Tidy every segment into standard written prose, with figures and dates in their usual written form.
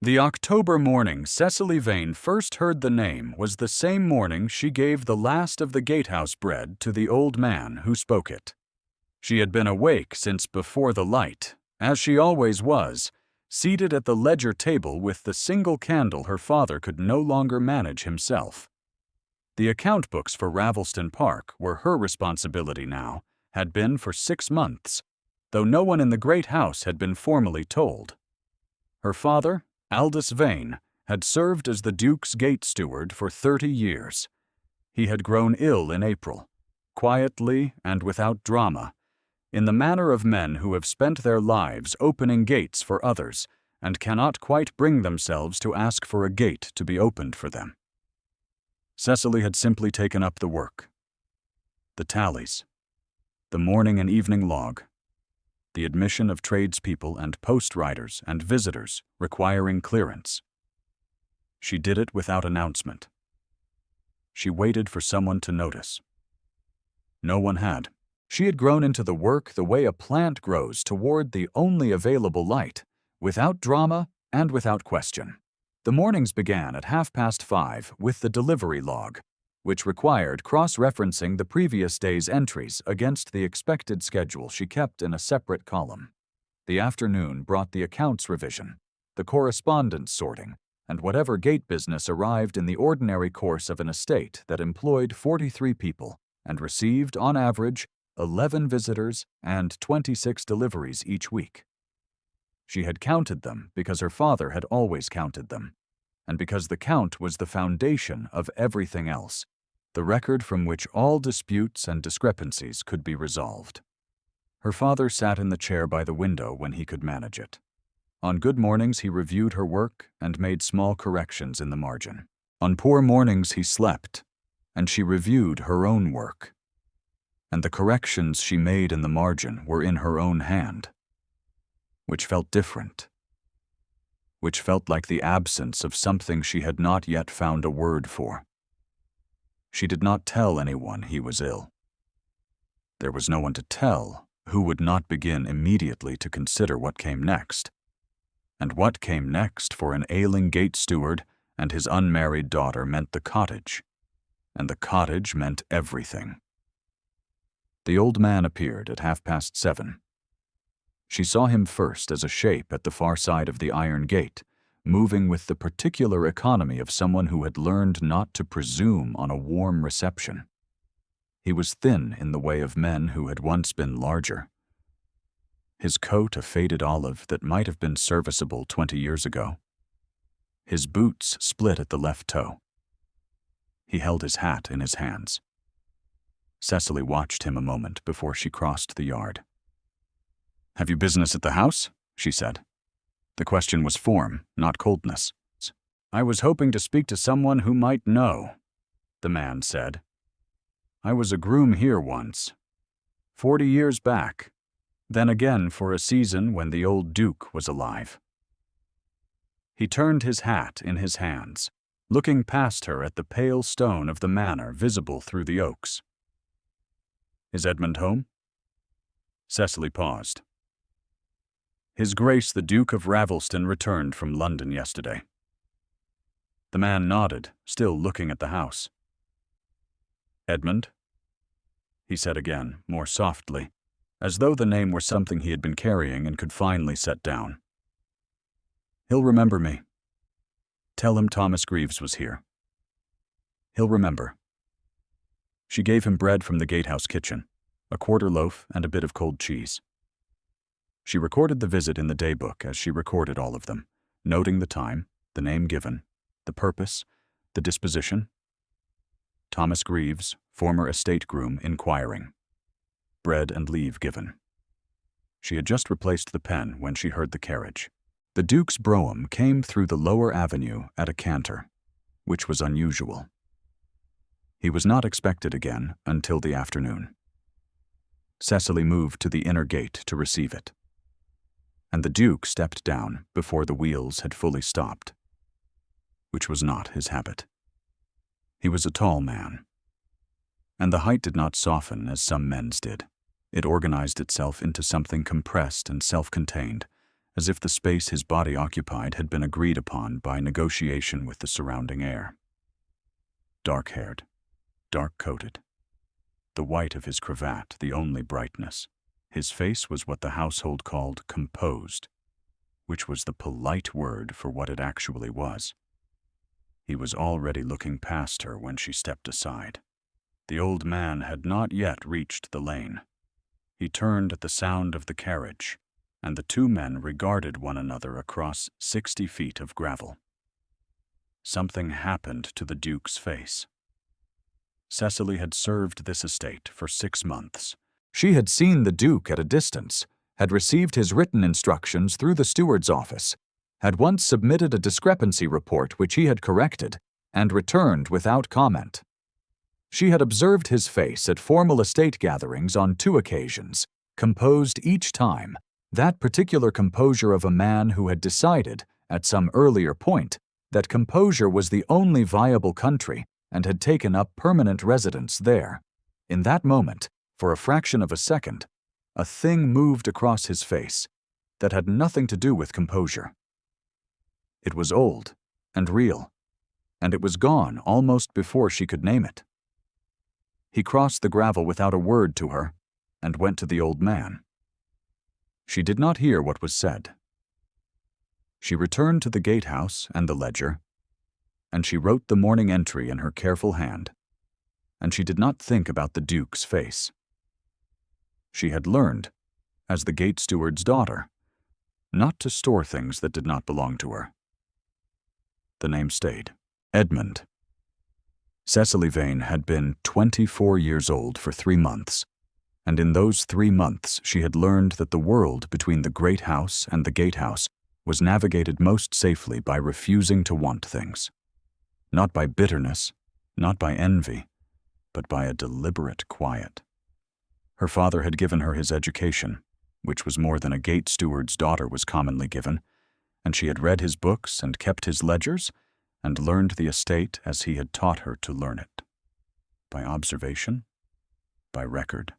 The October morning Cecily Vane first heard the name was the same morning she gave the last of the gatehouse bread to the old man who spoke it. She had been awake since before the light, as she always was, seated at the ledger table with the single candle her father could no longer manage himself. The account books for Ravelston Park were her responsibility now, had been for 6 months, though no one in the great house had been formally told. Her father, Aldous Vane, had served as the Duke's gate steward for 30 years. He had grown ill in April, quietly and without drama, in the manner of men who have spent their lives opening gates for others and cannot quite bring themselves to ask for a gate to be opened for them. Cecily had simply taken up the work. The tallies, the morning and evening log, the admission of tradespeople and post-riders and visitors requiring clearance. She did it without announcement. She waited for someone to notice. No one had. She had grown into the work the way a plant grows toward the only available light, without drama and without question. The mornings began at 5:30 with the delivery log, which required cross-referencing the previous day's entries against the expected schedule she kept in a separate column. The afternoon brought the accounts revision, the correspondence sorting, and whatever gate business arrived in the ordinary course of an estate that employed 43 people and received, on average, 11 visitors and 26 deliveries each week. She had counted them because her father had always counted them, and because the count was the foundation of everything else, the record from which all disputes and discrepancies could be resolved. Her father sat in the chair by the window when he could manage it. On good mornings he reviewed her work and made small corrections in the margin. On poor mornings he slept, and she reviewed her own work. And the corrections she made in the margin were in her own hand, which felt different, which felt like the absence of something she had not yet found a word for. She did not tell anyone he was ill. There was no one to tell who would not begin immediately to consider what came next. And what came next for an ailing gate steward and his unmarried daughter meant the cottage, and the cottage meant everything. The old man appeared at 7:30. She saw him first as a shape at the far side of the iron gate, moving with the particular economy of someone who had learned not to presume on a warm reception. He was thin in the way of men who had once been larger. His coat a faded olive that might have been serviceable 20 years ago. His boots split at the left toe. He held his hat in his hands. Cecily watched him a moment before she crossed the yard. "Have you business at the house?" she said. The question was form, not coldness. "I was hoping to speak to someone who might know," the man said. "I was a groom here once, 40 years back, then again for a season when the old Duke was alive." He turned his hat in his hands, looking past her at the pale stone of the manor visible through the oaks. "Is Edmund home?" Cecily paused. "His Grace the Duke of Ravelston returned from London yesterday." The man nodded, still looking at the house. "Edmund?" he said again, more softly, as though the name were something he had been carrying and could finally set down. "He'll remember me. Tell him Thomas Greaves was here. He'll remember." She gave him bread from the gatehouse kitchen, a quarter loaf and a bit of cold cheese. She recorded the visit in the daybook as she recorded all of them, noting the time, the name given, the purpose, the disposition. Thomas Greaves, former estate groom, inquiring. Bread and leave given. She had just replaced the pen when she heard the carriage. The Duke's brougham came through the lower avenue at a canter, which was unusual. He was not expected again until the afternoon. Cecily moved to the inner gate to receive it, and the Duke stepped down before the wheels had fully stopped, which was not his habit. He was a tall man, and the height did not soften as some men's did. It organized itself into something compressed and self-contained, as if the space his body occupied had been agreed upon by negotiation with the surrounding air. Dark-haired, dark-coated. The white of his cravat the only brightness. His face was what the household called composed, which was the polite word for what it actually was. He was already looking past her when she stepped aside. The old man had not yet reached the lane. He turned at the sound of the carriage, and the two men regarded one another across 60 feet of gravel. Something happened to the Duke's face. Cecily had served this estate for 6 months. She had seen the Duke at a distance, had received his written instructions through the steward's office, had once submitted a discrepancy report which he had corrected, and returned without comment. She had observed his face at formal estate gatherings on 2 occasions, composed each time, that particular composure of a man who had decided, at some earlier point, that composure was the only viable country and had taken up permanent residence there. In that moment, for a fraction of a second, a thing moved across his face that had nothing to do with composure. It was old and real, and it was gone almost before she could name it. He crossed the gravel without a word to her and went to the old man. She did not hear what was said. She returned to the gatehouse and the ledger, and she wrote the morning entry in her careful hand, and she did not think about the Duke's face. She had learned, as the gate steward's daughter, not to store things that did not belong to her. The name stayed. Edmund. Cecily Vane had been 24 years old for 3 months, and in those 3 months she had learned that the world between the great house and the gatehouse was navigated most safely by refusing to want things. Not by bitterness, not by envy, but by a deliberate quiet. Her father had given her his education, which was more than a gate steward's daughter was commonly given, and she had read his books and kept his ledgers, and learned the estate as he had taught her to learn it. By observation, by record,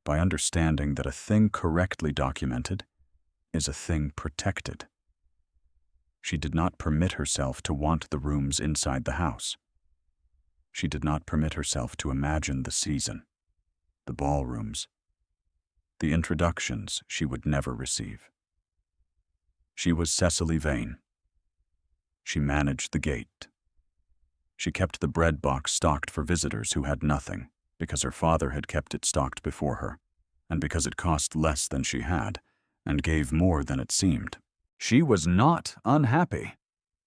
by understanding that a thing correctly documented is a thing protected. She did not permit herself to want the rooms inside the house. She did not permit herself to imagine the season, the ballrooms, the introductions she would never receive. She was Cecily Vane. She managed the gate. She kept the bread box stocked for visitors who had nothing, because her father had kept it stocked before her, and because it cost less than she had, and gave more than it seemed. She was not unhappy.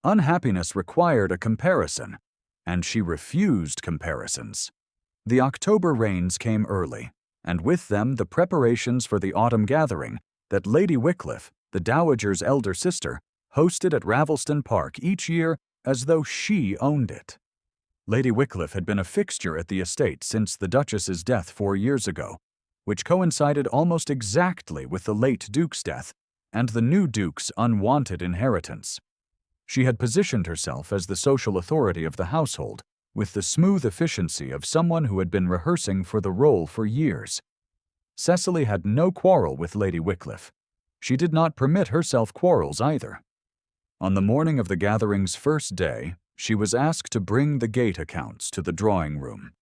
Unhappiness required a comparison, and she refused comparisons. The October rains came early, and with them the preparations for the autumn gathering that Lady Wycliffe, the Dowager's elder sister, hosted at Ravelston Park each year as though she owned it. Lady Wycliffe had been a fixture at the estate since the Duchess's death 4 years ago, which coincided almost exactly with the late Duke's death and the new Duke's unwanted inheritance. She had positioned herself as the social authority of the household, with the smooth efficiency of someone who had been rehearsing for the role for years. Cecily had no quarrel with Lady Wycliffe. She did not permit herself quarrels either. On the morning of the gathering's first day, she was asked to bring the gate accounts to the drawing room,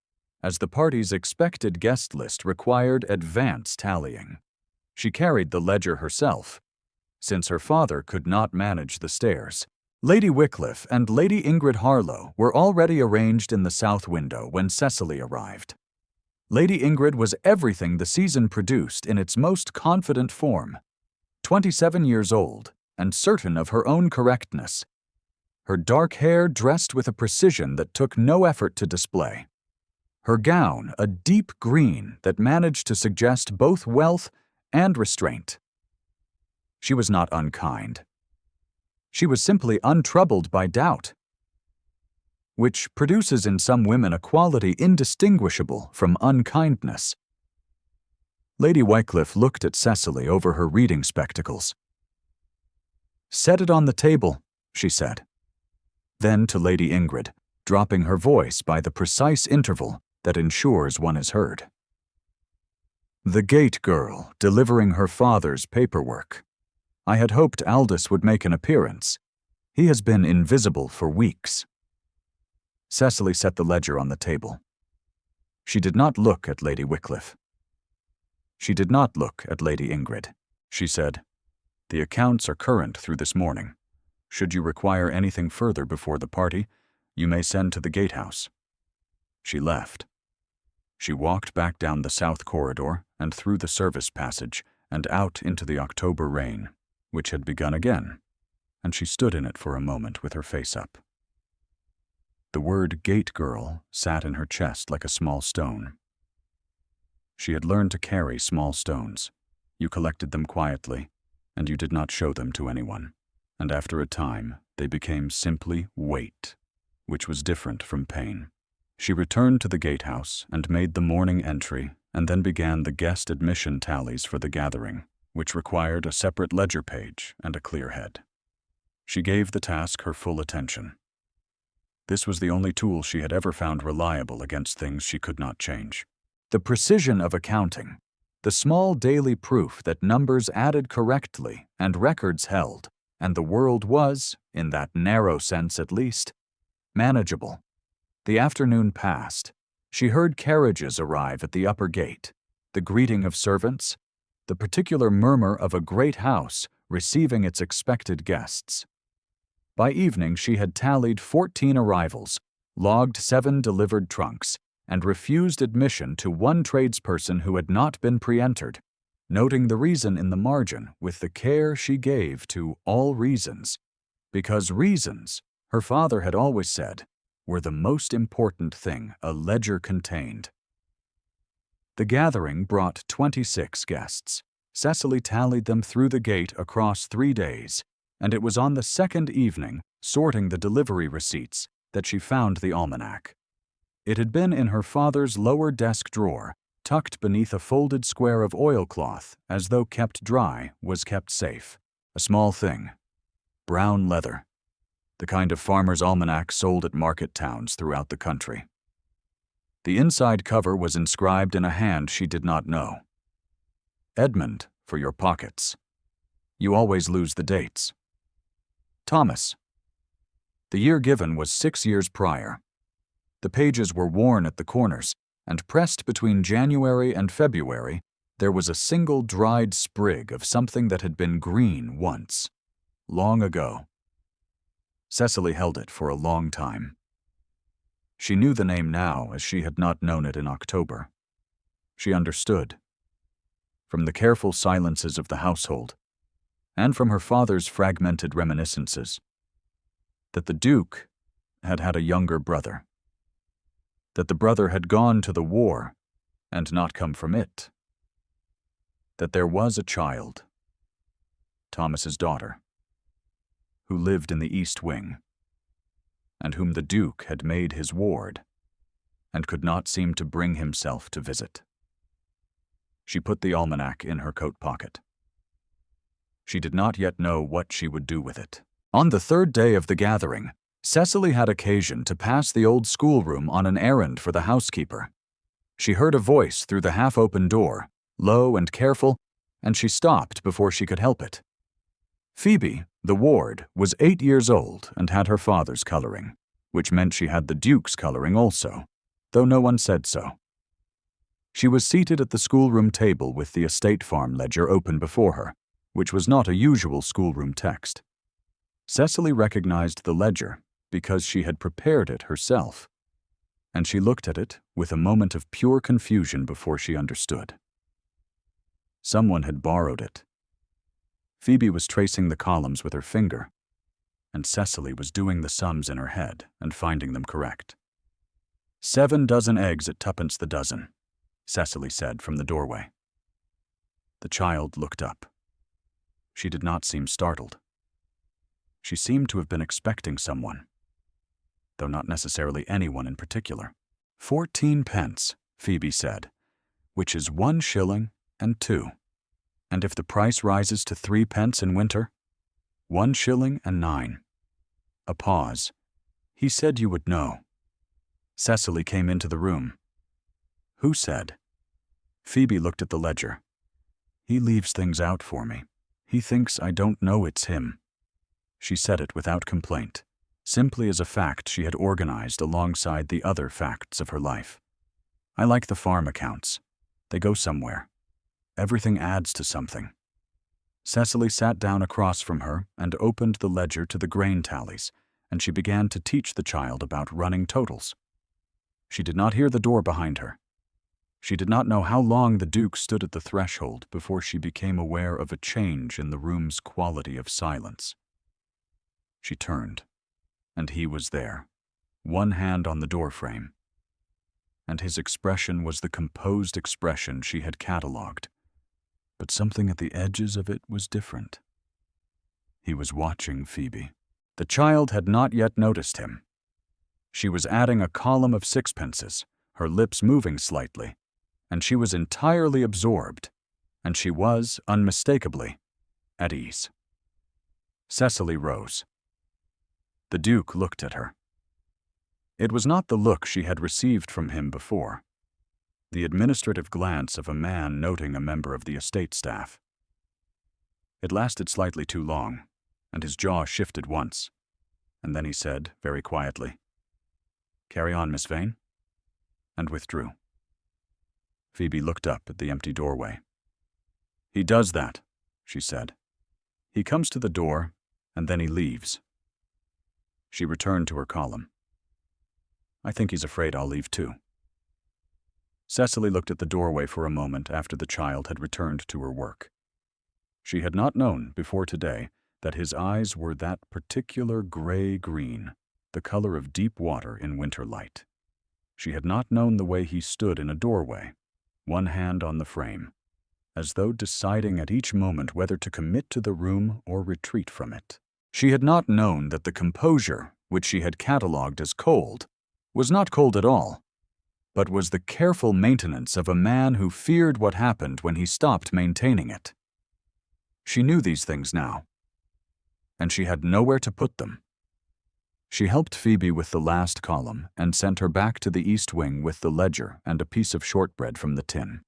as the party's expected guest list required advance tallying. She carried the ledger herself, since her father could not manage the stairs. Lady Wycliffe and Lady Ingrid Harlow were already arranged in the south window when Cecily arrived. Lady Ingrid was everything the season produced in its most confident form. 27 years old, and certain of her own correctness. Her dark hair dressed with a precision that took no effort to display. Her gown a deep green that managed to suggest both wealth and restraint. She was not unkind. She was simply untroubled by doubt, which produces in some women a quality indistinguishable from unkindness. Lady Wycliffe looked at Cecily over her reading spectacles. "Set it on the table," she said. Then to Lady Ingrid, dropping her voice by the precise interval that ensures one is heard. "The gate girl delivering her father's paperwork. I had hoped Aldous would make an appearance. He has been invisible for weeks." Cecily set the ledger on the table. She did not look at Lady Wycliffe. She did not look at Lady Ingrid. She said, "The accounts are current through this morning. Should you require anything further before the party, you may send to the gatehouse." She left. She walked back down the south corridor and through the service passage and out into the October rain, which had begun again, and she stood in it for a moment with her face up. The word "gate girl" sat in her chest like a small stone. She had learned to carry small stones. You collected them quietly, and you did not show them to anyone. And after a time, they became simply weight, which was different from pain. She returned to the gatehouse and made the morning entry, and then began the guest admission tallies for the gathering, which required a separate ledger page and a clear head. She gave the task her full attention. This was the only tool she had ever found reliable against things she could not change. The precision of accounting, the small daily proof that numbers added correctly and records held, and the world was, in that narrow sense at least, manageable. The afternoon passed. She heard carriages arrive at the upper gate, the greeting of servants, the particular murmur of a great house receiving its expected guests. By evening she had tallied 14 arrivals, logged 7 delivered trunks, and refused admission to one tradesperson who had not been pre-entered, noting the reason in the margin with the care she gave to all reasons, because reasons, her father had always said, were the most important thing a ledger contained. The gathering brought 26 guests. Cecily tallied them through the gate across 3 days, and it was on the second evening, sorting the delivery receipts, that she found the almanac. It had been in her father's lower desk drawer, tucked beneath a folded square of oilcloth, as though kept dry was kept safe. A small thing. Brown leather. The kind of farmer's almanac sold at market towns throughout the country. The inside cover was inscribed in a hand she did not know. "Edmund, for your pockets. You always lose the dates. Thomas." The year given was 6 years prior. The pages were worn at the corners, and pressed between January and February, there was a single dried sprig of something that had been green once, long ago. Cecily held it for a long time. She knew the name now as she had not known it in October. She understood. From the careful silences of the household, and from her father's fragmented reminiscences, that the Duke had had a younger brother. That the brother had gone to the war and not come from it. That there was a child, Thomas's daughter, who lived in the East Wing, and whom the Duke had made his ward, and could not seem to bring himself to visit. She put the almanac in her coat pocket. She did not yet know what she would do with it. On the third day of the gathering, Cecily had occasion to pass the old schoolroom on an errand for the housekeeper. She heard a voice through the half-open door, low and careful, and she stopped before she could help it. Phoebe, the ward, was 8 years old and had her father's coloring, which meant she had the Duke's coloring also, though no one said so. She was seated at the schoolroom table with the estate farm ledger open before her, which was not a usual schoolroom text. Cecily recognized the ledger because she had prepared it herself, and she looked at it with a moment of pure confusion before she understood. Someone had borrowed it. Phoebe was tracing the columns with her finger, and Cecily was doing the sums in her head and finding them correct. 7 dozen eggs at 2d the dozen, Cecily said from the doorway. The child looked up. She did not seem startled. She seemed to have been expecting someone, though not necessarily anyone in particular. 14 pence, Phoebe said, which is 1 shilling and 2. And if the price rises to 3 pence in winter, 1 shilling and 9. A pause. He said you would know. Cecily came into the room. Who said? Phoebe looked at the ledger. He leaves things out for me. He thinks I don't know it's him. She said it without complaint, simply as a fact she had organized alongside the other facts of her life. I like the farm accounts. They go somewhere. Everything adds to something. Cecily sat down across from her and opened the ledger to the grain tallies, and she began to teach the child about running totals. She did not hear the door behind her. She did not know how long the Duke stood at the threshold before she became aware of a change in the room's quality of silence. She turned, and he was there, one hand on the doorframe. And his expression was the composed expression she had catalogued. But something at the edges of it was different. He was watching Phoebe. The child had not yet noticed him. She was adding a column of sixpences, her lips moving slightly, and she was entirely absorbed, and she was, unmistakably, at ease. Cecily rose. The Duke looked at her. It was not the look she had received from him before, the administrative glance of a man noting a member of the estate staff. It lasted slightly too long, and his jaw shifted once, and then he said, very quietly, "Carry on, Miss Vane," and withdrew. Phoebe looked up at the empty doorway. "He does that," she said. "He comes to the door, and then he leaves." She returned to her column. "I think he's afraid I'll leave too." Cecily looked at the doorway for a moment after the child had returned to her work. She had not known, before today, that his eyes were that particular gray-green, the color of deep water in winter light. She had not known the way he stood in a doorway, one hand on the frame, as though deciding at each moment whether to commit to the room or retreat from it. She had not known that the composure, which she had catalogued as cold, was not cold at all, but was the careful maintenance of a man who feared what happened when he stopped maintaining it. She knew these things now, and she had nowhere to put them. She helped Phoebe with the last column and sent her back to the East Wing with the ledger and a piece of shortbread from the tin,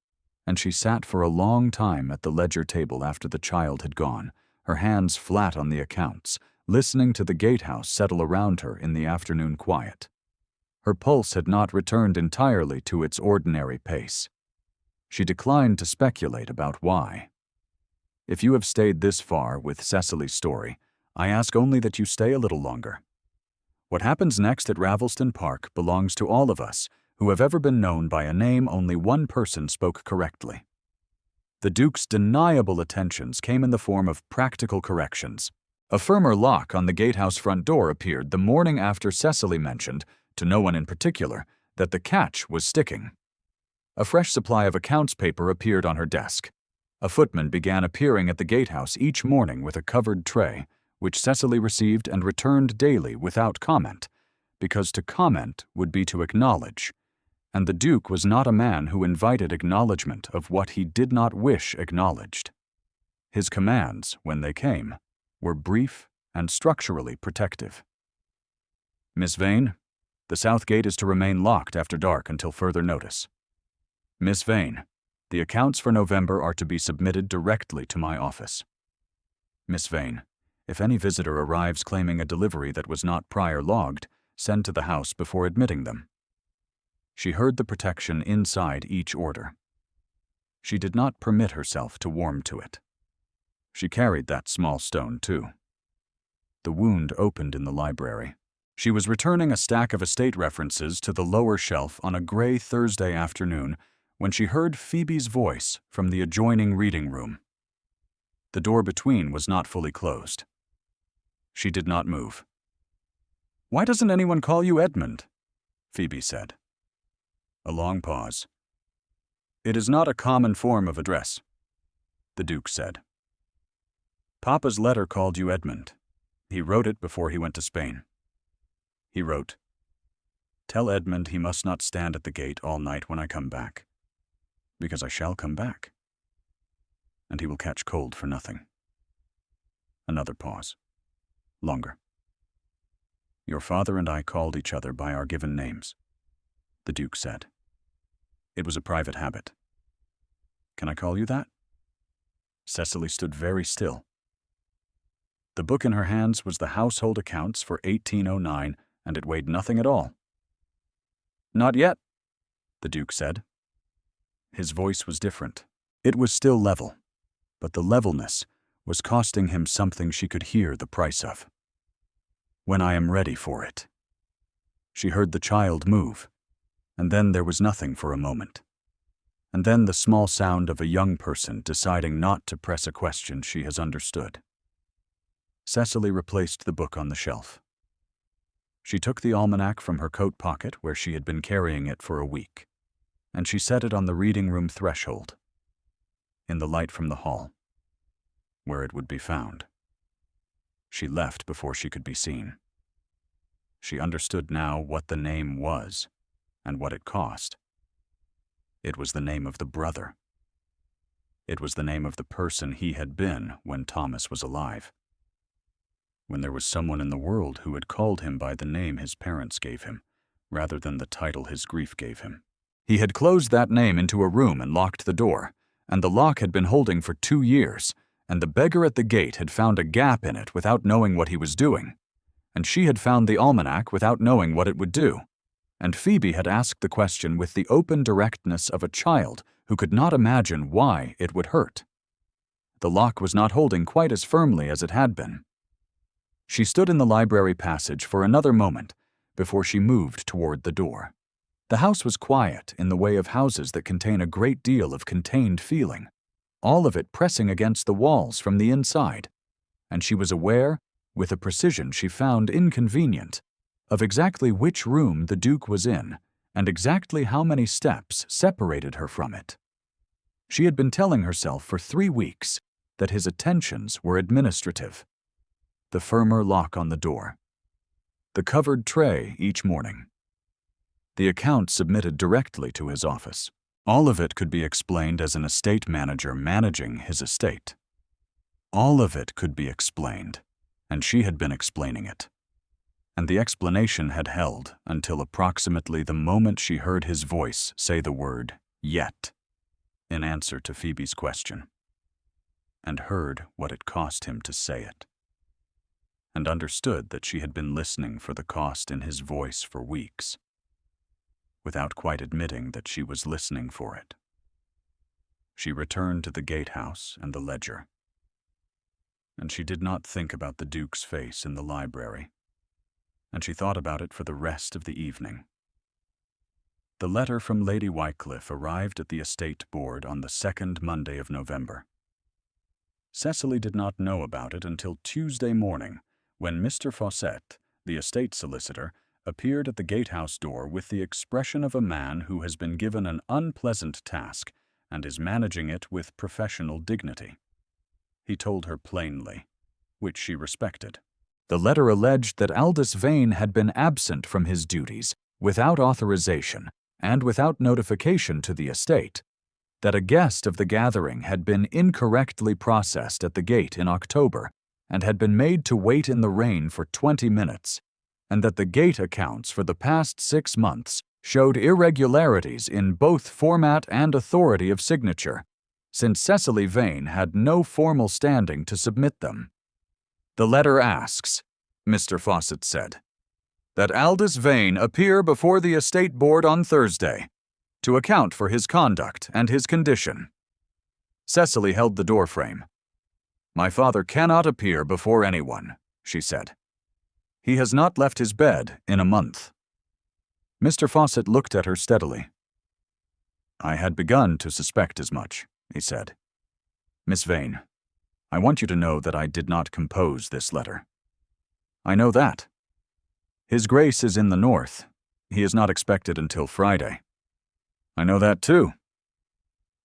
and she sat for a long time at the ledger table after the child had gone, her hands flat on the accounts, listening to the gatehouse settle around her in the afternoon quiet. Her pulse had not returned entirely to its ordinary pace. She declined to speculate about why. If you have stayed this far with Cecily's story, I ask only that you stay a little longer. What happens next at Ravelston Park belongs to all of us who have ever been known by a name only one person spoke correctly. The Duke's deniable attentions came in the form of practical corrections. A firmer lock on the gatehouse front door appeared the morning after Cecily mentioned, to no one in particular, that the catch was sticking. A fresh supply of accounts paper appeared on her desk. A footman began appearing at the gatehouse each morning with a covered tray, which Cecily received and returned daily without comment, because to comment would be to acknowledge, and the Duke was not a man who invited acknowledgement of what he did not wish acknowledged. His commands, when they came, were brief and structurally protective. "Miss Vane, the south gate is to remain locked after dark until further notice. Miss Vane, the accounts for November are to be submitted directly to my office. Miss Vane, if any visitor arrives claiming a delivery that was not prior logged, send to the house before admitting them." She heard the protection inside each order. She did not permit herself to warm to it. She carried that small stone, too. The wound opened in the library. She was returning a stack of estate references to the lower shelf on a gray Thursday afternoon when she heard Phoebe's voice from the adjoining reading room. The door between was not fully closed. She did not move. "Why doesn't anyone call you Edmund?" Phoebe said. A long pause. "It is not a common form of address," the Duke said. "Papa's letter called you Edmund. He wrote it before he went to Spain. He wrote, 'Tell Edmund he must not stand at the gate all night when I come back, because I shall come back, and he will catch cold for nothing.'" Another pause. Longer. "Your father and I called each other by our given names," the Duke said. "It was a private habit. Can I call you that?" Cecily stood very still. The book in her hands was the household accounts for 1809, and it weighed nothing at all. "Not yet," the Duke said. His voice was different. It was still level, but the levelness was costing him something she could hear the price of. "When I am ready for it." She heard the child move, and then there was nothing for a moment. And then the small sound of a young person deciding not to press a question she has understood. Cecily replaced the book on the shelf. She took the almanac from her coat pocket where she had been carrying it for a week, and she set it on the reading room threshold, in the light from the hall, where it would be found. She left before she could be seen. She understood now what the name was and what it cost. It was the name of the brother. It was the name of the person he had been when Thomas was alive, when there was someone in the world who had called him by the name his parents gave him, rather than the title his grief gave him. He had closed that name into a room and locked the door, and the lock had been holding for 2 years, and the beggar at the gate had found a gap in it without knowing what he was doing, and she had found the almanac without knowing what it would do, and Phoebe had asked the question with the open directness of a child who could not imagine why it would hurt. The lock was not holding quite as firmly as it had been. She stood in the library passage for another moment before she moved toward the door. The house was quiet in the way of houses that contain a great deal of contained feeling, all of it pressing against the walls from the inside, and she was aware, with a precision she found inconvenient, of exactly which room the Duke was in and exactly how many steps separated her from it. She had been telling herself for 3 weeks that his attentions were administrative. The firmer lock on the door, the covered tray each morning, the account submitted directly to his office. All of it could be explained as an estate manager managing his estate. All of it could be explained, and she had been explaining it. And the explanation had held until approximately the moment she heard his voice say the word "yet" in answer to Phoebe's question, and heard what it cost him to say it, and understood that she had been listening for the cost in his voice for weeks, without quite admitting that she was listening for it. She returned to the gatehouse and the ledger, and she did not think about the Duke's face in the library, and she thought about it for the rest of the evening. The letter from Lady Wycliffe arrived at the estate board on the 2nd Monday of November. Cecily did not know about it until Tuesday morning, when Mr. Fawcett, the estate solicitor, appeared at the gatehouse door with the expression of a man who has been given an unpleasant task and is managing it with professional dignity. He told her plainly, which she respected. The letter alleged that Aldous Vane had been absent from his duties without authorization and without notification to the estate, that a guest of the gathering had been incorrectly processed at the gate in October and had been made to wait in the rain for 20 minutes, and that the gate accounts for the past 6 months showed irregularities in both format and authority of signature, since Cecily Vane had no formal standing to submit them. The letter asks, Mr. Fawcett said, that Aldous Vane appear before the estate board on Thursday to account for his conduct and his condition. Cecily held the doorframe. My father cannot appear before anyone, she said. He has not left his bed in a month. Mr. Fawcett looked at her steadily. I had begun to suspect as much, he said. Miss Vane, I want you to know that I did not compose this letter. I know that. His Grace is in the north. He is not expected until Friday. I know that too.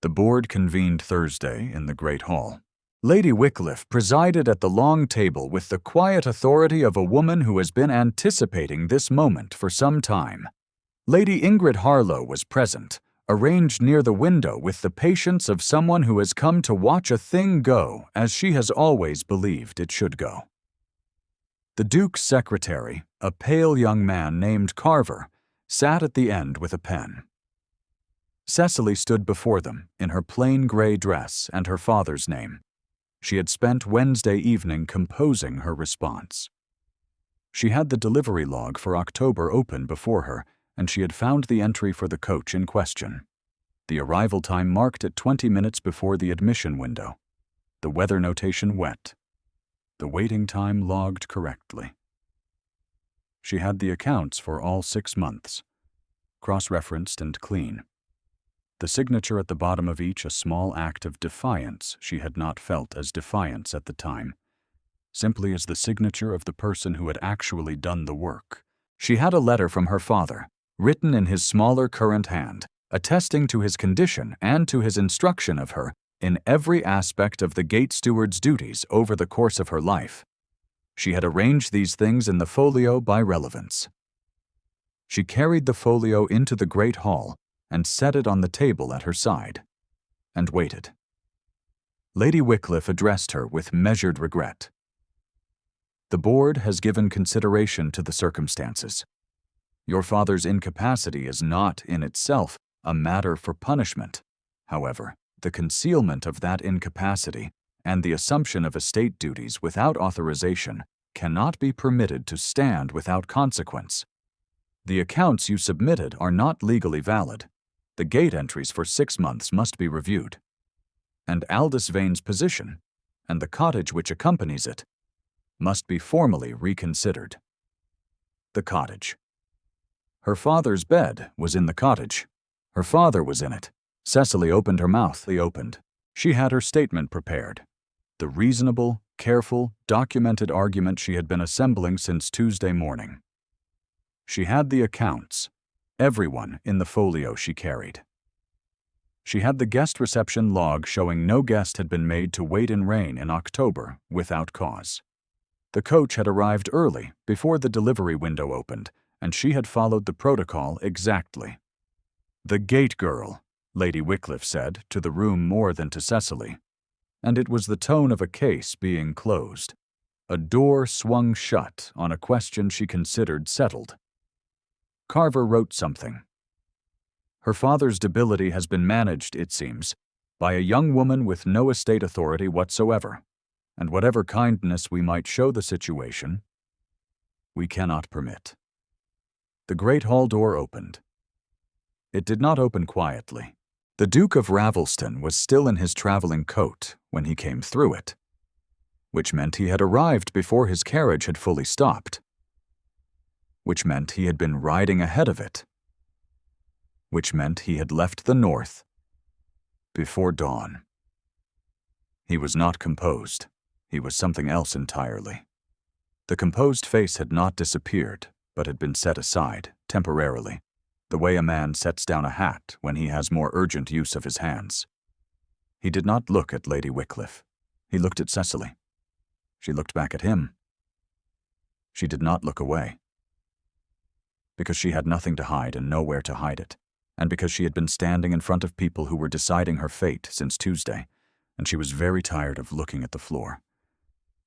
The board convened Thursday in the Great Hall. Lady Wycliffe presided at the long table with the quiet authority of a woman who has been anticipating this moment for some time. Lady Ingrid Harlow was present, arranged near the window with the patience of someone who has come to watch a thing go as she has always believed it should go. The Duke's secretary, a pale young man named Carver, sat at the end with a pen. Cecily stood before them in her plain gray dress and her father's name. She had spent Wednesday evening composing her response. She had the delivery log for October open before her, and she had found the entry for the coach in question. The arrival time marked at 20 minutes before the admission window. The weather notation wet. The waiting time logged correctly. She had the accounts for all 6 months, cross-referenced and clean. The signature at the bottom of each a small act of defiance she had not felt as defiance at the time, simply as the signature of the person who had actually done the work. She had a letter from her father, written in his smaller current hand, attesting to his condition and to his instruction of her in every aspect of the gate steward's duties over the course of her life. She had arranged these things in the folio by relevance. She carried the folio into the great hall and set it on the table at her side, and waited. Lady Wycliffe addressed her with measured regret. The board has given consideration to the circumstances. Your father's incapacity is not, in itself, a matter for punishment. However, the concealment of that incapacity and the assumption of estate duties without authorization cannot be permitted to stand without consequence. The accounts you submitted are not legally valid. The gate entries for 6 months must be reviewed. And Aldous Vane's position, and the cottage which accompanies it, must be formally reconsidered. The cottage. Her father's bed was in the cottage. Her father was in it. Cecily opened her mouth. She had her statement prepared. The reasonable, careful, documented argument she had been assembling since Tuesday morning. She had the accounts, everyone in the folio she carried. She had the guest reception log showing no guest had been made to wait in rain in October without cause. The coach had arrived early, before the delivery window opened, and she had followed the protocol exactly. "The gate girl," Lady Wycliffe said, to the room more than to Cecily, and it was the tone of a case being closed. A door swung shut on a question she considered settled. Carver wrote something. Her father's debility has been managed, it seems, by a young woman with no estate authority whatsoever, and whatever kindness we might show the situation, we cannot permit. The great hall door opened. It did not open quietly. The Duke of Ravelston was still in his traveling coat when he came through it, which meant he had arrived before his carriage had fully stopped, which meant he had been riding ahead of it, which meant he had left the north before dawn. He was not composed. He was something else entirely. The composed face had not disappeared, but had been set aside, temporarily, the way a man sets down a hat when he has more urgent use of his hands. He did not look at Lady Wycliffe. He looked at Cecily. She looked back at him. She did not look away. Because she had nothing to hide and nowhere to hide it, and because she had been standing in front of people who were deciding her fate since Tuesday, and she was very tired of looking at the floor.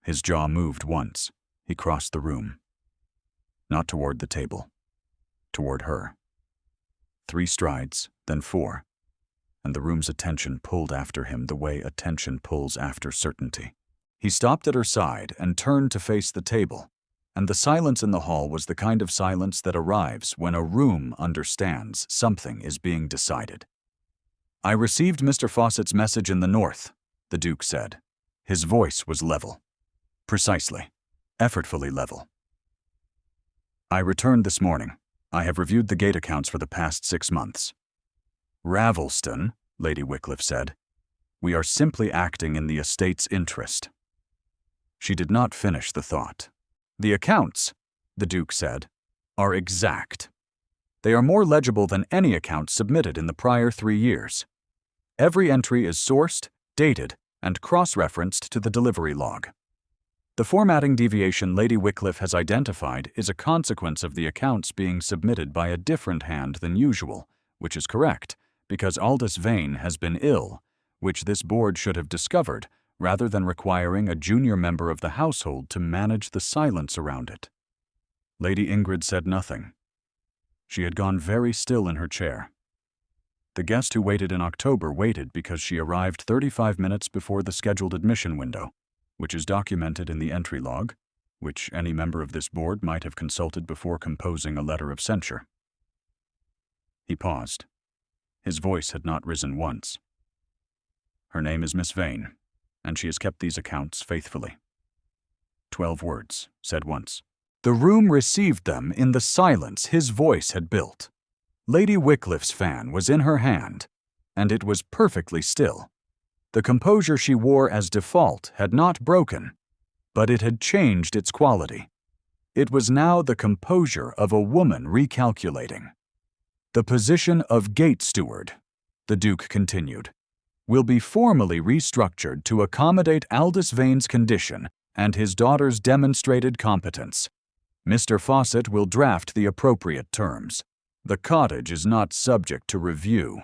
His jaw moved once. He crossed the room. Not toward the table. Toward her. 3 strides, then 4, and the room's attention pulled after him the way attention pulls after certainty. He stopped at her side and turned to face the table, and the silence in the hall was the kind of silence that arrives when a room understands something is being decided. "I received Mr. Fawcett's message in the north," the Duke said. His voice was level. Precisely. Effortfully level. "I returned this morning. I have reviewed the gate accounts for the past 6 months. Ravelston," Lady Wycliffe said, "we are simply acting in the estate's interest." She did not finish the thought. "The accounts," the Duke said, "are exact. They are more legible than any accounts submitted in the prior 3 years. Every entry is sourced, dated, and cross-referenced to the delivery log. The formatting deviation Lady Wycliffe has identified is a consequence of the accounts being submitted by a different hand than usual, which is correct, because Aldous Vane has been ill, which this board should have discovered, rather than requiring a junior member of the household to manage the silence around it." Lady Ingrid said nothing. She had gone very still in her chair. The guest who waited in October waited because she arrived 35 minutes before the scheduled admission window, which is documented in the entry log, which any member of this board might have consulted before composing a letter of censure. He paused. His voice had not risen once. Her name is Miss Vane, and she has kept these accounts faithfully. 12 words, said once. The room received them in the silence his voice had built. Lady Wycliffe's fan was in her hand, and it was perfectly still. The composure she wore as default had not broken, but it had changed its quality. It was now the composure of a woman recalculating. The position of gate steward, the Duke continued, will be formally restructured to accommodate Aldous Vane's condition and his daughter's demonstrated competence. Mr. Fawcett will draft the appropriate terms. The cottage is not subject to review.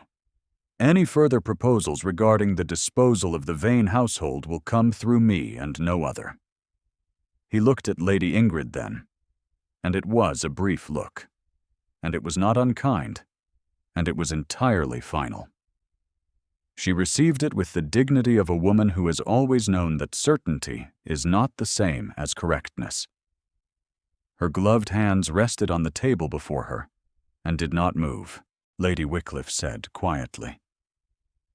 Any further proposals regarding the disposal of the Vane household will come through me and no other. He looked at Lady Ingrid then, and it was a brief look, and it was not unkind, and it was entirely final. She received it with the dignity of a woman who has always known that certainty is not the same as correctness. Her gloved hands rested on the table before her, and did not move. Lady Wycliffe said quietly,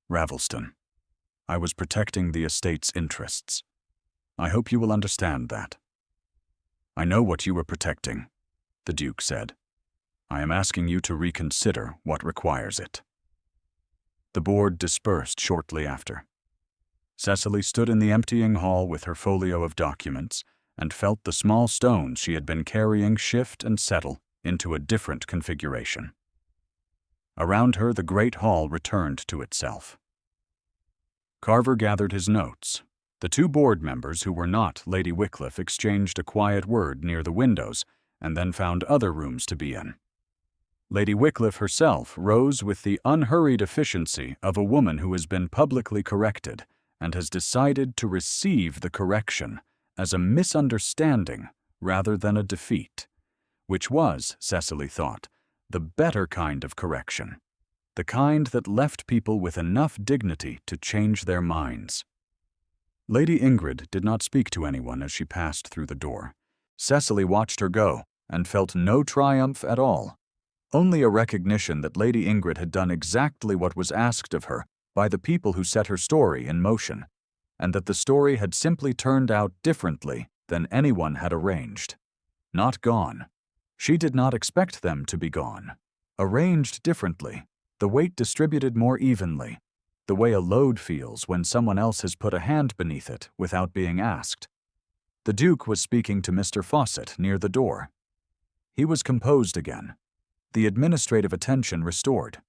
Ravelston, I was protecting the estate's interests. I hope you will understand that. I know what you were protecting, the Duke said. I am asking you to reconsider what requires it. The board dispersed shortly after. Cecily stood in the emptying hall with her folio of documents and felt the small stones she had been carrying shift and settle into a different configuration. Around her, the great hall returned to itself. Carver gathered his notes. The 2 board members who were not Lady Wycliffe exchanged a quiet word near the windows and then found other rooms to be in. Lady Wycliffe herself rose with the unhurried efficiency of a woman who has been publicly corrected and has decided to receive the correction as a misunderstanding rather than a defeat, which was, Cecily thought, the better kind of correction, the kind that left people with enough dignity to change their minds. Lady Ingrid did not speak to anyone as she passed through the door. Cecily watched her go and felt no triumph at all, only a recognition that Lady Ingrid had done exactly what was asked of her by the people who set her story in motion, and that the story had simply turned out differently than anyone had arranged. Not gone. She did not expect them to be gone. Arranged differently, the weight distributed more evenly, the way a load feels when someone else has put a hand beneath it without being asked. The Duke was speaking to Mr. Fawcett near the door. He was composed again, the administrative attention restored,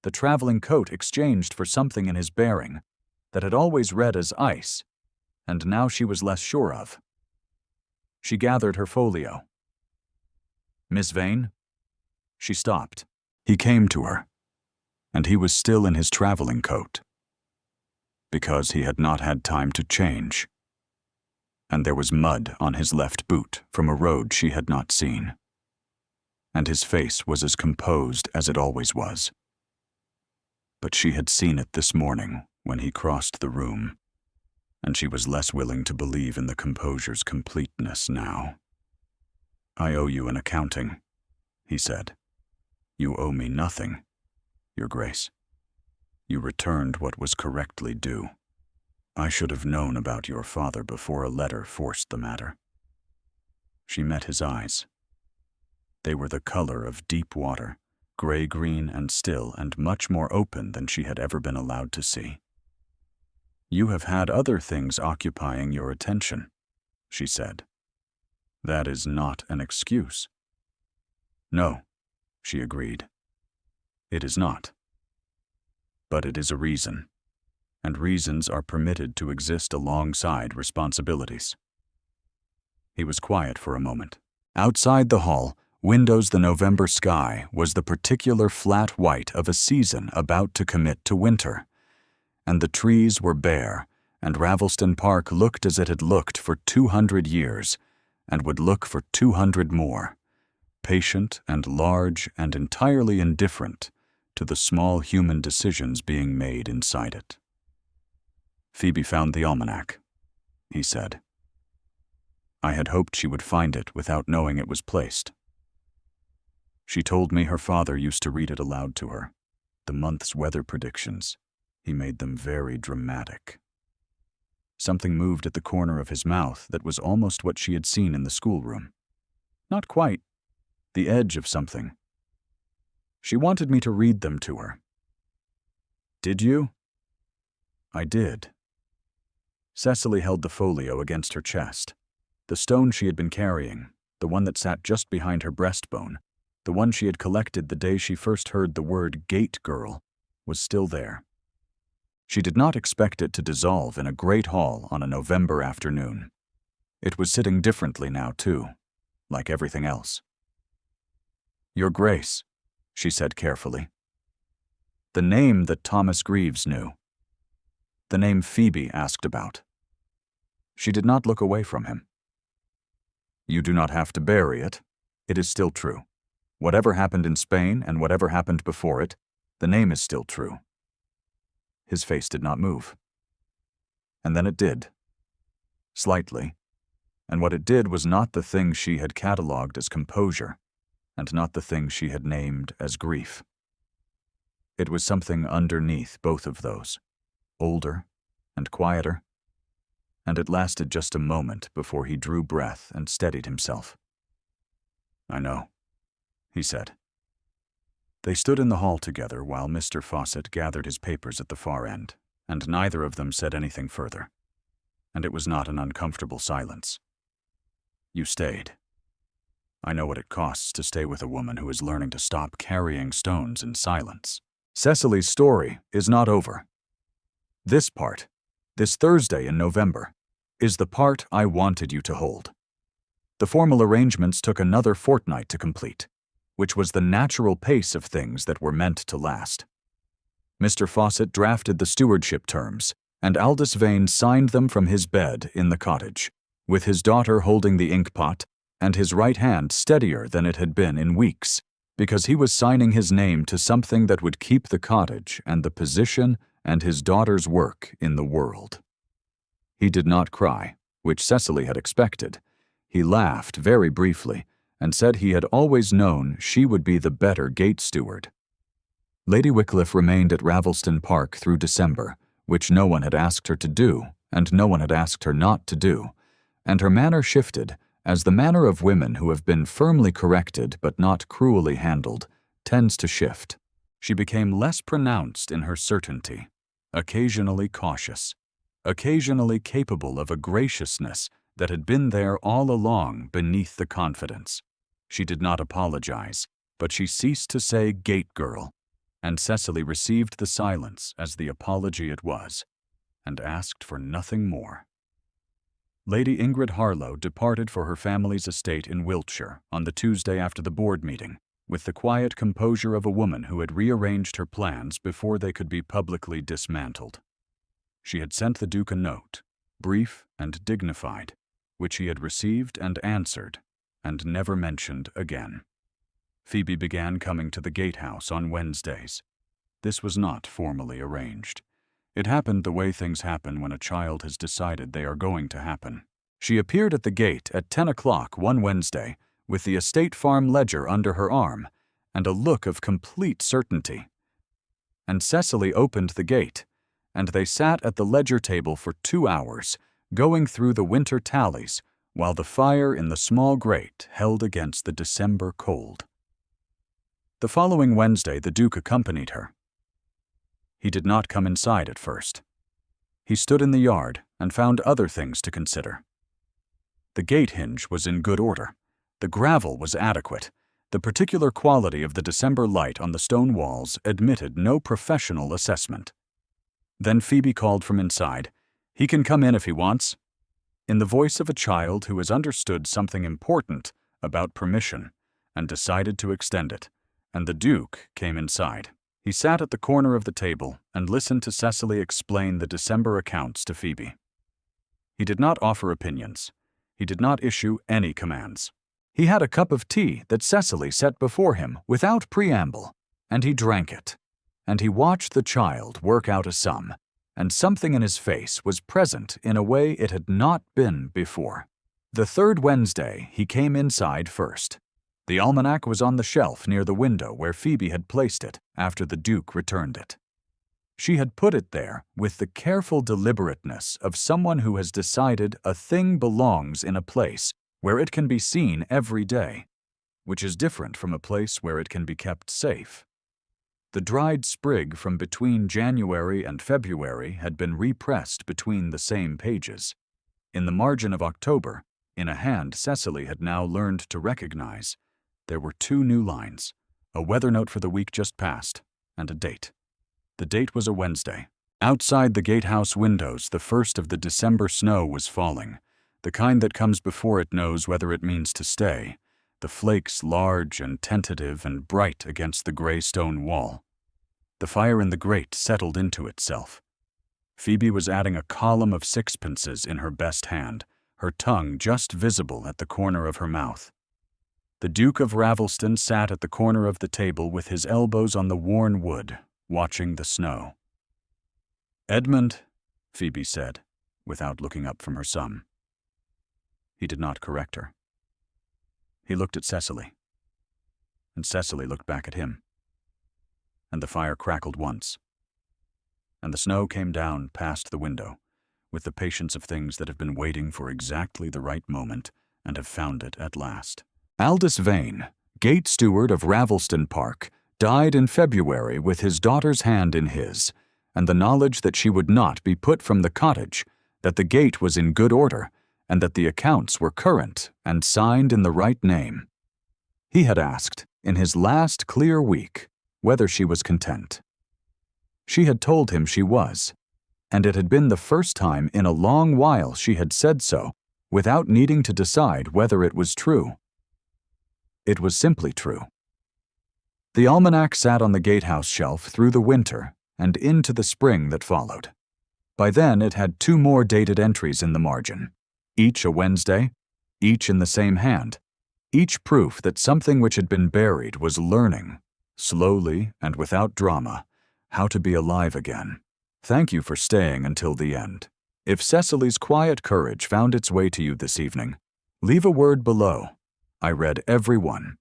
the traveling coat exchanged for something in his bearing that had always read as ice, and now she was less sure of. She gathered her folio. Miss Vane? She stopped. He came to her, and he was still in his traveling coat, because he had not had time to change, and there was mud on his left boot from a road she had not seen, and his face was as composed as it always was. But she had seen it this morning when he crossed the room, and she was less willing to believe in the composure's completeness now. I owe you an accounting, he said. You owe me nothing, Your Grace. You returned what was correctly due. I should have known about your father before a letter forced the matter. She met his eyes. They were the color of deep water, gray-green and still and much more open than she had ever been allowed to see. You have had other things occupying your attention, she said. That is not an excuse. No, she agreed. It is not. But it is a reason, and reasons are permitted to exist alongside responsibilities. He was quiet for a moment. Outside the hall, windows the November sky was the particular flat white of a season about to commit to winter, and the trees were bare, and Ravelston Park looked as it had looked for 200 years, and would look for 200 more, patient and large and entirely indifferent to the small human decisions being made inside it. "Phoebe found the almanac," he said. "I had hoped she would find it without knowing it was placed. She told me her father used to read it aloud to her, the month's weather predictions. He made them very dramatic." Something moved at the corner of his mouth that was almost what she had seen in the schoolroom. Not quite. The edge of something. "She wanted me to read them to her." "Did you?" "I did." Cecily held the folio against her chest. The stone she had been carrying, the one that sat just behind her breastbone, the one she had collected the day she first heard the word "gate girl," was still there. She did not expect it to dissolve in a great hall on a November afternoon. It was sitting differently now, too, like everything else. "Your Grace," she said carefully. "The name that Thomas Greaves knew. The name Phoebe asked about." She did not look away from him. "You do not have to bury it. It is still true. Whatever happened in Spain and whatever happened before it, the name is still true." His face did not move. And then it did. Slightly. And what it did was not the thing she had catalogued as composure, and not the thing she had named as grief. It was something underneath both of those, older and quieter, and it lasted just a moment before he drew breath and steadied himself. "I know," he said. They stood in the hall together while Mr. Fawcett gathered his papers at the far end, and neither of them said anything further. And it was not an uncomfortable silence. "You stayed. I know what it costs to stay with a woman who is learning to stop carrying stones in silence. Cecily's story is not over. This part, this Thursday in November, is the part I wanted you to hold. The formal arrangements took another fortnight to complete, which was the natural pace of things that were meant to last. Mr. Fawcett drafted the stewardship terms, and Aldous Vane signed them from his bed in the cottage, with his daughter holding the inkpot and his right hand steadier than it had been in weeks, because he was signing his name to something that would keep the cottage and the position and his daughter's work in the world. He did not cry, which Cecily had expected. He laughed very briefly, and said he had always known she would be the better gate steward. Lady Wycliffe remained at Ravelston Park through December, which no one had asked her to do, and no one had asked her not to do, and her manner shifted, as the manner of women who have been firmly corrected but not cruelly handled tends to shift. She became less pronounced in her certainty, occasionally cautious, occasionally capable of a graciousness that had been there all along beneath the confidence. She did not apologize, but she ceased to say "gate girl," and Cecily received the silence as the apology it was, and asked for nothing more. Lady Ingrid Harlow departed for her family's estate in Wiltshire on the Tuesday after the board meeting, with the quiet composure of a woman who had rearranged her plans before they could be publicly dismantled. She had sent the Duke a note, brief and dignified, which he had received and answered, and never mentioned again. Phoebe began coming to the gatehouse on Wednesdays. This was not formally arranged. It happened the way things happen when a child has decided they are going to happen. She appeared at the gate at 10 o'clock one Wednesday, with the estate farm ledger under her arm, and a look of complete certainty. And Cecily opened the gate, and they sat at the ledger table for 2 hours, going through the winter tallies, while the fire in the small grate held against the December cold. The following Wednesday the Duke accompanied her. He did not come inside at first. He stood in the yard and found other things to consider. The gate hinge was in good order. The gravel was adequate. The particular quality of the December light on the stone walls admitted no professional assessment. Then Phoebe called from inside, "He can come in if he wants," in the voice of a child who has understood something important about permission and decided to extend it, and the Duke came inside. He sat at the corner of the table and listened to Cecily explain the December accounts to Phoebe. He did not offer opinions. He did not issue any commands. He had a cup of tea that Cecily set before him without preamble, and he drank it. and he watched the child work out a sum, and something in his face was present in a way it had not been before. The third Wednesday, he came inside first. The almanac was on the shelf near the window where Phoebe had placed it after the Duke returned it. She had put it there with the careful deliberateness of someone who has decided a thing belongs in a place where it can be seen every day, which is different from a place where it can be kept safe. The dried sprig from between January and February had been repressed between the same pages. In the margin of October, in a hand Cecily had now learned to recognize, there were 2 new lines, a weather note for the week just past, and a date. The date was a Wednesday. Outside the gatehouse windows, the first of the December snow was falling, the kind that comes before it knows whether it means to stay, the flakes large and tentative and bright against the gray stone wall. The fire in the grate settled into itself. Phoebe was adding a column of sixpences in her best hand, her tongue just visible at the corner of her mouth. The Duke of Ravelston sat at the corner of the table with his elbows on the worn wood, watching the snow. "Edmund," Phoebe said, without looking up from her sum. He did not correct her. He looked at Cecily, and Cecily looked back at him. And the fire crackled once, and the snow came down past the window, with the patience of things that have been waiting for exactly the right moment and have found it at last. Aldous Vane, gate steward of Ravelston Park, died in February with his daughter's hand in his, and the knowledge that she would not be put from the cottage, that the gate was in good order, and that the accounts were current and signed in the right name. He had asked, in his last clear week, whether she was content. She had told him she was, and it had been the first time in a long while she had said so, without needing to decide whether it was true. It was simply true. The almanac sat on the gatehouse shelf through the winter and into the spring that followed. By then it had 2 more dated entries in the margin, each a Wednesday, each in the same hand, each proof that something which had been buried was learning, slowly and without drama, how to be alive again. Thank you for staying until the end. If Cecily's quiet courage found its way to you this evening, leave a word below. I read every one.